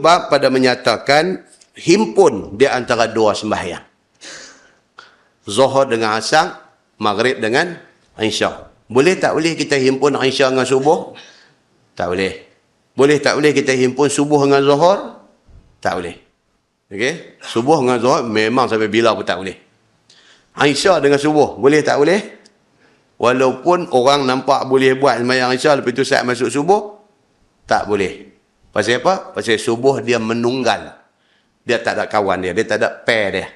bab pada menyatakan himpun di antara dua sembahyang. Zuhur dengan asar, maghrib dengan isyak. Boleh tak boleh kita himpun isyak dengan subuh? Tak boleh. Boleh tak boleh kita himpun subuh dengan zuhur? Tak boleh. Okey? Subuh dengan zuhur memang sampai bila pun tak boleh. Isyak dengan subuh, boleh tak boleh? Walaupun orang nampak boleh buat sembahyang isyak lepas tu saat masuk subuh, tak boleh. Pasal apa? Pasal subuh dia menunggal. Dia tak ada kawan dia tak ada pair dia.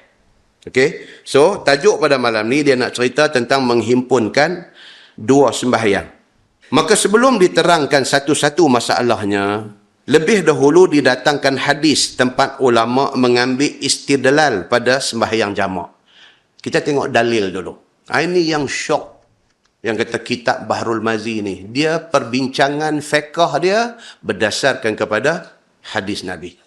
Okey? So, tajuk pada malam ni dia nak cerita tentang menghimpunkan dua sembahyang. Maka sebelum diterangkan satu-satu masalahnya, lebih dahulu didatangkan hadis tempat ulama mengambil istidlal pada sembahyang jamak. Kita tengok dalil dulu. Ini yang syok. Yang kata kitab Bahrul Mazi ni. Dia perbincangan fiqh dia berdasarkan kepada hadis Nabi.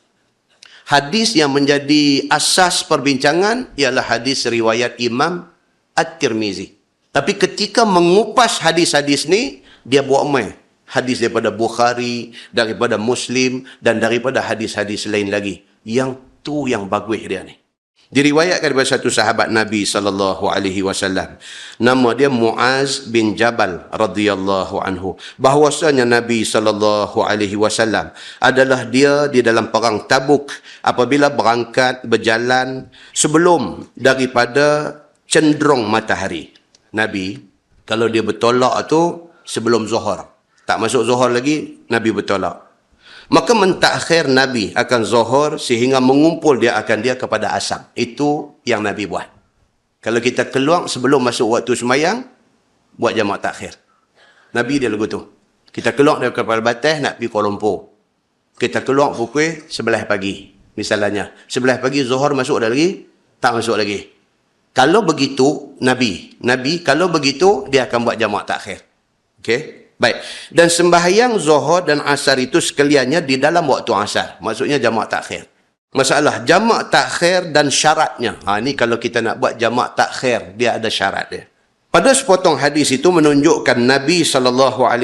Hadis yang menjadi asas perbincangan ialah hadis riwayat Imam At-Tirmizi. Tapi ketika mengupas hadis-hadis ni, dia buat main. Hadis daripada Bukhari, daripada Muslim dan daripada hadis-hadis lain lagi. Yang tu yang bagus dia ni. Diriwayatkan daripada satu sahabat Nabi SAW. Nama dia Muaz bin Jabal radhiyallahu anhu. Bahwasanya Nabi SAW adalah dia di dalam perang Tabuk apabila berangkat berjalan sebelum daripada cenderung matahari. Nabi, kalau dia bertolak tu sebelum zuhur. Tak masuk zuhur lagi, Nabi bertolak. Maka mentakhir Nabi akan zuhur sehingga mengumpul dia kepada asar. Itu yang Nabi buat. Kalau kita keluar sebelum masuk waktu sembahyang, buat jamak takhir. Nabi dia lagu tu. Kita keluar dari Kepala Batas nak pergi Kuala Lumpur. Kita keluar pukul 11 pagi. Misalnya, 11 pagi zuhur masuk dah lagi? Tak masuk lagi. Kalau begitu, Nabi kalau begitu, dia akan buat jamak takhir. Okey? Baik. Dan sembahyang zuhur dan asar itu sekaliannya di dalam waktu asar. Maksudnya jamak takhir. Masalah jamak takhir dan syaratnya. Ini kalau kita nak buat jamak takhir, dia ada syarat dia. Pada sepotong hadis itu menunjukkan Nabi SAW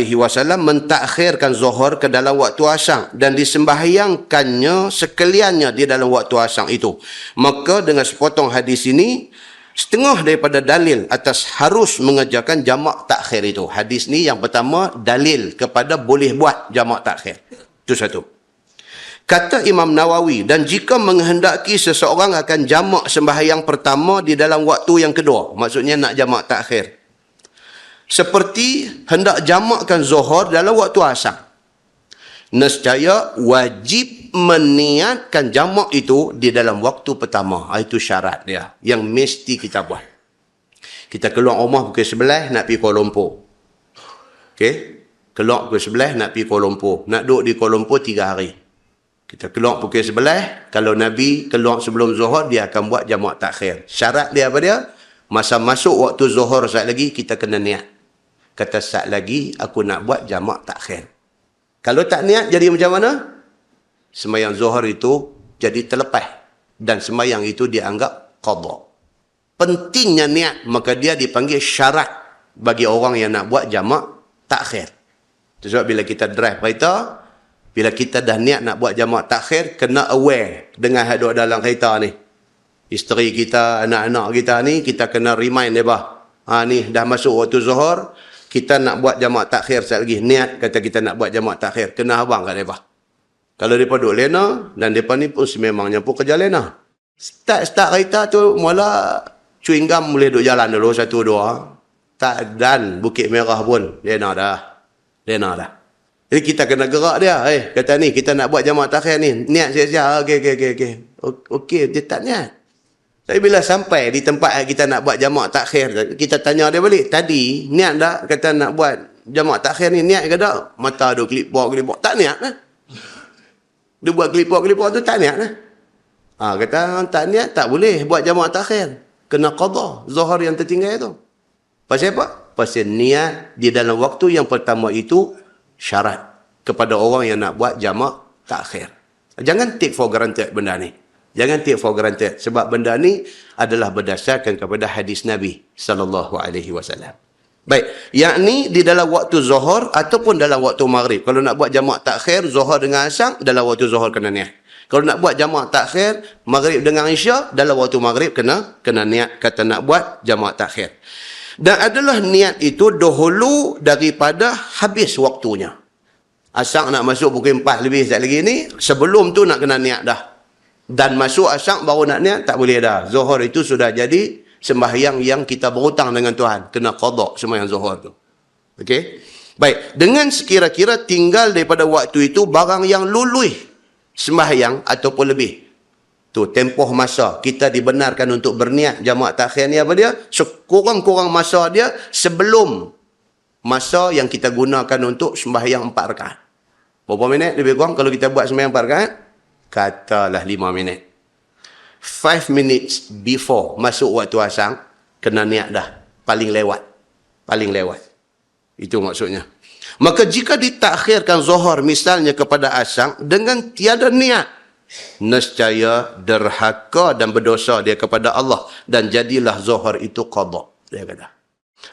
mentakhirkan zuhur ke dalam waktu asar dan disembahyangkannya sekaliannya di dalam waktu asar itu. Maka dengan sepotong hadis ini, setengah daripada dalil atas harus mengerjakan jamak takhir itu. Hadis ni yang pertama, dalil kepada boleh buat jamak takhir. Itu satu. Kata Imam Nawawi, dan jika menghendaki seseorang akan jamak sembahyang pertama di dalam waktu yang kedua. Maksudnya nak jamak takhir. Seperti hendak jamakkan zuhur dalam waktu asar. Nescaya wajib meniatkan jamak itu di dalam waktu pertama. Itu syarat dia yang mesti kita buat. Kita keluar rumah pukul 11 nak pergi Kuala Lumpur. Okey? Keluar pukul 11 nak pergi Kuala Lumpur. Nak duduk di Kuala Lumpur 3 hari. Kita keluar pukul 11, kalau Nabi keluar sebelum zuhur, dia akan buat jamak takhir. Syarat dia apa dia? Masa masuk waktu zuhur saat lagi, kita kena niat. Kata saat lagi, aku nak buat jamak takhir. Kalau tak niat, jadi macam mana? Sembahyang zuhur itu jadi terlepas. Dan sembahyang itu dianggap qadha. Pentingnya niat, maka dia dipanggil syarat bagi orang yang nak buat jamak takhir. Sebab bila kita drive kereta, bila kita dah niat nak buat jamak takhir, kena aware dengan hadut dalam kereta ni. Isteri kita, anak-anak kita ni, kita kena remind dia bah. Ni dah masuk waktu zuhur, kita nak buat jamak takhir sekali lagi. Niat kata kita nak buat jamak takhir. Kena abang kat mereka. Kalau mereka duduk lena, dan mereka ni pun sememangnya pun kerja lena. Start kereta tu, mula chewing gum boleh duduk jalan dulu, 1-2. Tak dan Bukit Merah pun, lena dah. Jadi kita kena gerak dia. Kata ni, kita nak buat jamak takhir ni. Niat siap-siap. Okey, dia tak niat. Tapi bila sampai di tempat kita nak buat jamak takhir, kita tanya dia balik. Tadi, niat tak? Kata nak buat jamak takhir ni, niat ke tak? Mata dia kelipok. Tak niat lah. Dia buat kelipok tu, tak niat lah. Kata, tak niat, tak boleh buat jamak takhir. Kena qadha, zuhur yang tertinggal tu. Pasal apa? Pasal niat di dalam waktu yang pertama itu, syarat kepada orang yang nak buat jamak takhir. Jangan take for granted benda ni. Jangan take for granted. Sebab benda ni adalah berdasarkan kepada hadis Nabi SAW. Baik. Yakni di dalam waktu zuhur ataupun dalam waktu maghrib. Kalau nak buat jamak takhir, zuhur dengan asar, dalam waktu zuhur kena niat. Kalau nak buat jamak takhir, maghrib dengan isyak, dalam waktu maghrib kena niat kata nak buat jamak takhir. Dan adalah niat itu dahulu daripada habis waktunya. Asyak nak masuk pukul 4 lebih sekejap lagi ni, sebelum tu nak kena niat dah. Dan masuk asyak baru nak niat, tak boleh dah. Zuhur itu sudah jadi sembahyang yang kita berhutang dengan Tuhan. Kena qada sembahyang zuhur tu. Okey? Baik, dengan sekira-kira tinggal daripada waktu itu barang yang luluh sembahyang ataupun lebih. Tu tempoh masa kita dibenarkan untuk berniat jamak takhir ni apa dia? Sekurang-kurang masa dia sebelum masa yang kita gunakan untuk sembahyang 4 rakaat. Berapa minit lebih kurang kalau kita buat sembahyang 4 rakaat? Katalah 5 minit. 5 minutes before masuk waktu asar, kena niat dah. Paling lewat. Paling lewat. Itu maksudnya. Maka jika ditakhirkan zuhur misalnya kepada asar dengan tiada niat, nescaya derhaka dan berdosa dia kepada Allah dan jadilah zuhur itu qada. Dia kata.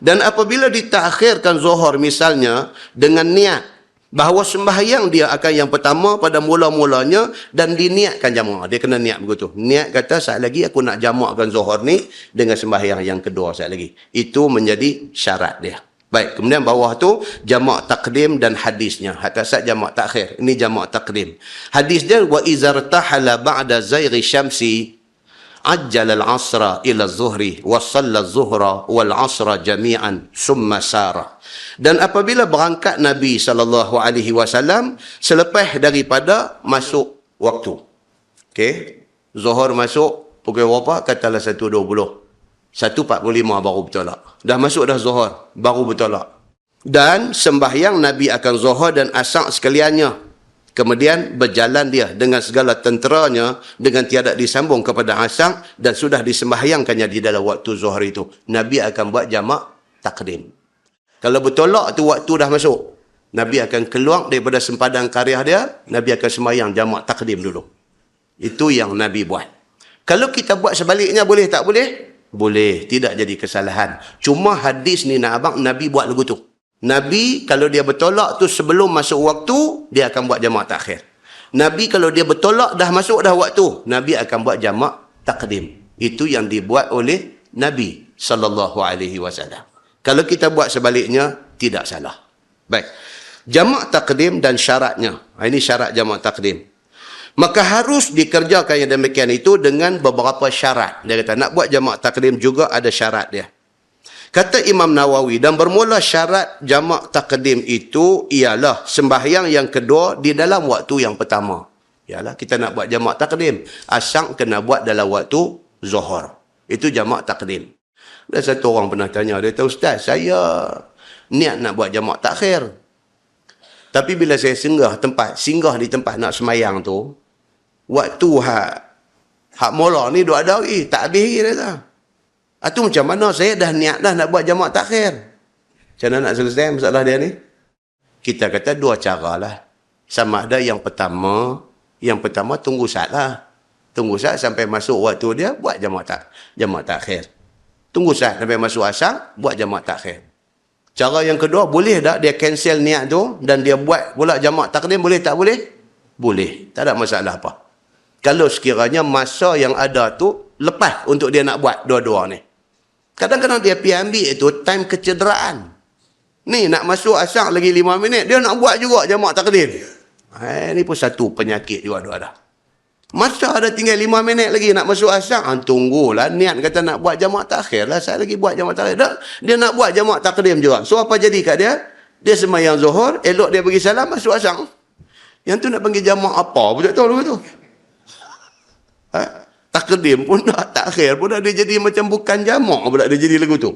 Dan apabila ditakhirkan zuhur misalnya dengan niat bahawa sembahyang dia akan yang pertama pada mula-mulanya dan diniatkan jamak. Dia kena niat begitu. Niat kata saat lagi aku nak jamakkan zuhur ni dengan sembahyang yang kedua saat lagi. Itu menjadi syarat dia. Baik, kemudian bawah tu jamak takdim dan hadisnya. Atas jamak takhir. Ini jamak takdim. Hadis dia wa izartahala ba'da zairi syamsi ajjal al-asra ila zuhri wa shalla az-zuhra wal asra jami'an summa sara. Dan apabila berangkat Nabi SAW selepas daripada masuk waktu. Okey, zuhur masuk pukul berapa? Katalah 1.20. 1.45 baru bertolak. Dah masuk dah zuhur, baru bertolak. Dan sembahyang Nabi akan zuhur dan asar sekaliannya. Kemudian berjalan dia dengan segala tenteranya dengan tiada disambung kepada asar dan sudah disembahyangkannya di dalam waktu zuhur itu. Nabi akan buat jamak takdim. Kalau bertolak tu waktu dah masuk, Nabi akan keluar daripada sempadan karya dia, Nabi akan sembahyang jamak takdim dulu. Itu yang Nabi buat. Kalau kita buat sebaliknya boleh tak boleh? Boleh, tidak jadi kesalahan. Cuma hadis ni nak abang, Nabi buat lagu tu. Nabi kalau dia bertolak tu sebelum masuk waktu, dia akan buat jamak takhir. Nabi kalau dia bertolak dah masuk dah waktu, Nabi akan buat jamak takdim. Itu yang dibuat oleh Nabi SAW. Kalau kita buat sebaliknya, tidak salah. Baik. Jamak takdim dan syaratnya. Ini syarat jamak takdim. Maka harus dikerjakan yang demikian itu dengan beberapa syarat. Dia kata nak buat jamak takdim juga ada syarat dia. Kata Imam Nawawi, dan bermula syarat jamak takdim itu ialah sembahyang yang kedua di dalam waktu yang pertama. Ialah kita nak buat jamak takdim, asar kena buat dalam waktu zuhur. Itu jamak takdim. Dan satu orang pernah tanya, dia kata, Ustaz, saya niat nak buat jamak takhir. Tapi bila saya singgah di tempat nak semayang tu, waktu hak mula ni dua ada lagi, tak habis lagi dia kata. Itu macam mana saya dah niat dah nak buat jamak takhir. Macam mana nak selesai masalah dia ni? Kita kata dua cara lah. Sama ada yang pertama tunggu saat lah. Tunggu saat sampai masuk waktu dia, buat jamak takhir. Tunggu saat sampai masuk asar, buat jamak takhir. Cara yang kedua, boleh tak dia cancel niat tu dan dia buat pula jamak takdim, boleh tak boleh? Boleh. Tak ada masalah apa. Kalau sekiranya masa yang ada tu lepas untuk dia nak buat dua-dua ni. Kadang-kadang dia pergi ambil itu time kecederaan. Ni nak masuk asar lagi 5 minit, dia nak buat juga jamak takdim. Ini pun satu penyakit juga ada. Masa ada tinggal 5 minit lagi nak masuk asar, tunggulah niat kata nak buat jamak takhir lah, saya lagi buat jamak takhir. Dia nak buat jamak takdim juga. So apa jadi kat dia? Dia sembahyang zuhur, elok dia bagi salam, masuk asar. Yang tu nak panggil jamak apa? Tak tahu tu. Takdim pun dah, takhir pun dah, dia jadi macam bukan jamak pula dia jadi lagu tu.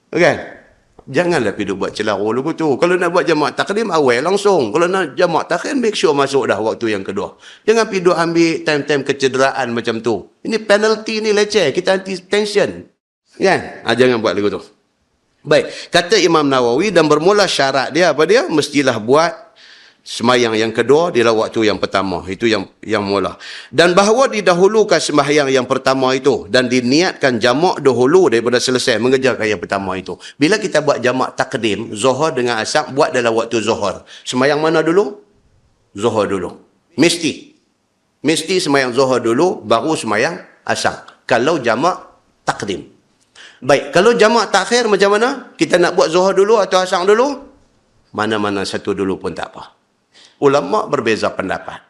Kan? Janganlah pergi buat celarut lagu tu. Kalau nak buat jamak takdim, awal langsung. Kalau nak jamak takhir, make sure masuk dah waktu yang kedua. Jangan pergi ambil time-time kecederaan macam tu. Ini penalty ni leceh. Kita anti tension. Kan? Jangan buat lagu tu. Baik. Kata Imam Nawawi, dan bermula syarat dia apa dia? Mestilah buat sembahyang yang kedua di dalam waktu yang pertama. Itu yang mula. Dan bahawa didahulukan sembahyang yang pertama itu dan diniatkan jamak dahulu daripada selesai mengerjakan yang pertama itu. Bila kita buat jamak takdim, zuhur dengan asar, buat dalam waktu zuhur. Sembahyang mana dulu? Zuhur dulu. Mesti. Mesti semayang zuhur dulu, baru semayang asar. Kalau jamak takdim. Baik, kalau jamak takhir macam mana? Kita nak buat zuhur dulu atau asar dulu? Mana-mana satu dulu pun tak apa. Ulama berbeza pendapat.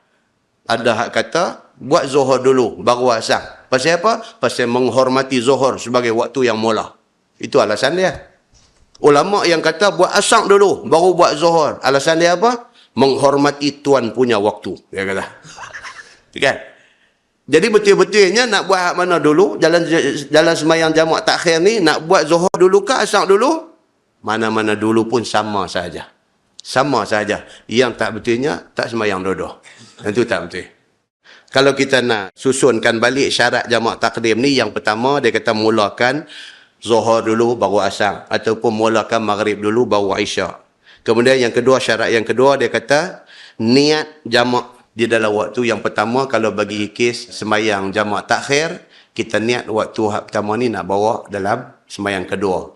Ada hak kata, buat zuhur dulu, baru asar. Pasal apa? Pasal menghormati zuhur sebagai waktu yang mula. Itu alasan dia. Ulama yang kata, buat asar dulu, baru buat zuhur. Alasan dia apa? Menghormati Tuan punya waktu. Dia kata. Kan? Jadi betul-betulnya nak buat hak mana dulu? Jalan semayang jamak takhir ni, nak buat zuhur dulu ke asar dulu? Mana-mana dulu pun sama saja. Sama saja. Yang tak betulnya, tak semayang dua-dua. Itu tak betul. Kalau kita nak susunkan balik syarat jamak takdim ni, yang pertama dia kata mulakan zuhur dulu baru asar. Ataupun mulakan maghrib dulu baru isyak. Kemudian yang kedua, syarat yang kedua dia kata niat jamak di dalam waktu yang pertama. Kalau bagi kes semayang jamak takhir, kita niat waktu hak pertama ni nak bawa dalam semayang kedua.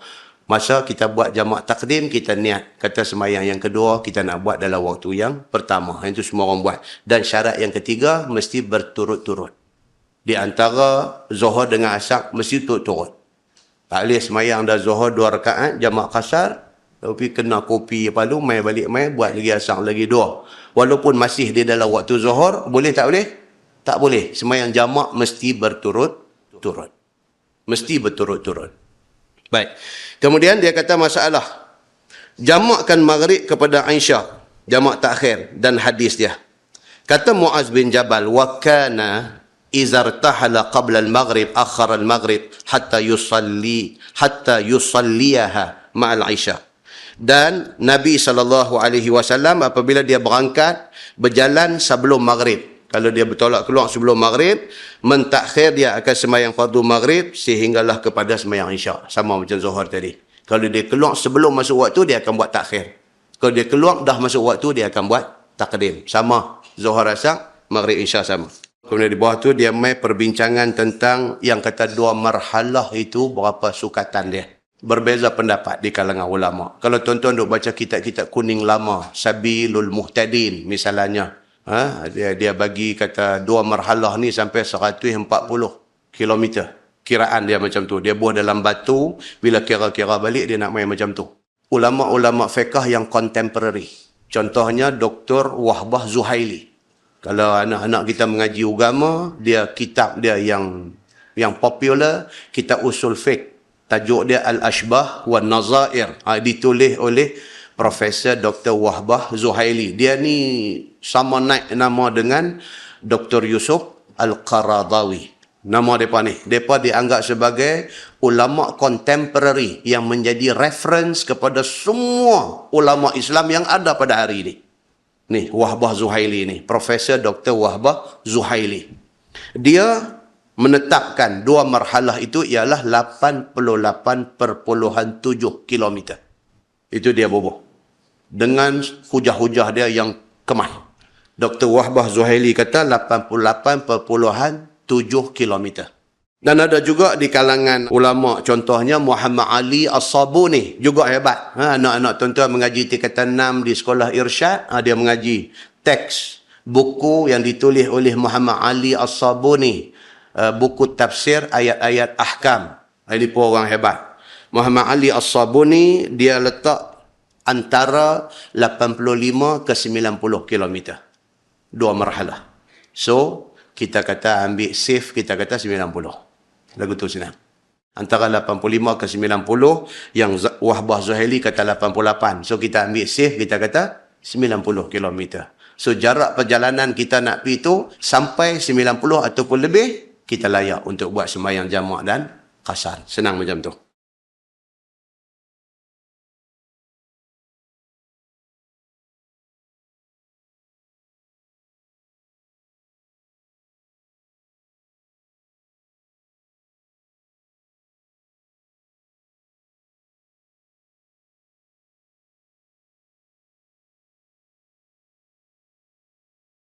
Masa kita buat jamak takdim, kita niat. Kata semayang yang kedua, kita nak buat dalam waktu yang pertama. Itu semua orang buat. Dan syarat yang ketiga, mesti berturut-turut. Di antara zuhur dengan asar, mesti turut-turut. Tak boleh semayang dah zuhur 2 rakaat, jamak kasar, tapi kena kopi palu, mai balik mai, buat lagi asar lagi 2. Walaupun masih di dalam waktu zuhur, boleh tak boleh? Tak boleh. Semayang jamak mesti berturut-turut. Mesti berturut-turut. Baik. Kemudian dia kata masalah jamakkan maghrib kepada Aisyah, jamak takhir, dan hadis dia. Kata Muaz bin Jabal, wa kana idza irtahala qabla al-maghrib akhara al-maghrib hatta yusalliyaha ma'al Aisyah. Dan Nabi SAW apabila dia berangkat berjalan sebelum maghrib, kalau dia bertolak keluar sebelum maghrib, mentakhir dia akan semayang fardu maghrib sehinggalah kepada semayang isyak. Sama macam zuhur tadi. Kalau dia keluar sebelum masuk waktu, dia akan buat takhir. Kalau dia keluar dah masuk waktu, dia akan buat takdim. Sama. Zuhur asar, maghrib isyak sama. Kemudian di bawah tu dia mai perbincangan tentang yang kata 2 marhalah itu berapa sukatan dia. Berbeza pendapat di kalangan ulama. Kalau tuan-tuan duk baca kitab-kitab kuning lama, Sabilul Muhtadin misalnya, dia bagi kata 2 marhalah ni sampai 140 kilometer. Kiraan dia macam tu. Dia buah dalam batu, bila kira-kira balik dia nak main macam tu. Ulama-ulama fiqh yang contemporary. Contohnya Dr. Wahbah Zuhaili. Kalau anak-anak kita mengaji agama, dia kitab dia yang popular, kitab usul fiqh. Tajuk dia Al-Ashbah wa Nazair. Ditulis oleh Profesor Dr. Wahbah Zuhaili. Dia ni sama naik nama dengan Dr. Yusuf Al-Qaradawi. Nama mereka ni. Mereka dianggap sebagai ulama contemporary yang menjadi reference kepada semua ulama Islam yang ada pada hari ini. Ni, Wahbah Zuhaili ni. Profesor Dr. Wahbah Zuhaili. Dia menetapkan 2 marhalah itu ialah 88.7 kilometer. Itu dia bubuh. Dengan hujah-hujah dia yang kemah. Dr. Wahbah Zuhaili kata 88.7 kilometer. Dan ada juga di kalangan ulama, contohnya Muhammad Ali As-Sabuni, juga hebat. Anak-anak tuan-tuan mengaji tingkatan 6 di sekolah irsyad, dia mengaji teks buku yang ditulis oleh Muhammad Ali As-Sabuni, buku tafsir ayat-ayat ahkam. Ini pun orang hebat. Muhammad Ali As-Sabuni, dia letak antara 85 ke 90 kilometer. 2 marhalah. So, kita kata ambil safe, kita kata 90. Lagu tu senang. Antara 85 ke 90, yang Wahbah Zuhaili kata 88. So, kita ambil safe, kita kata 90 kilometer. So, jarak perjalanan kita nak pergi tu, sampai 90 ataupun lebih, kita layak untuk buat sembahyang jamak dan qasar. Senang macam tu.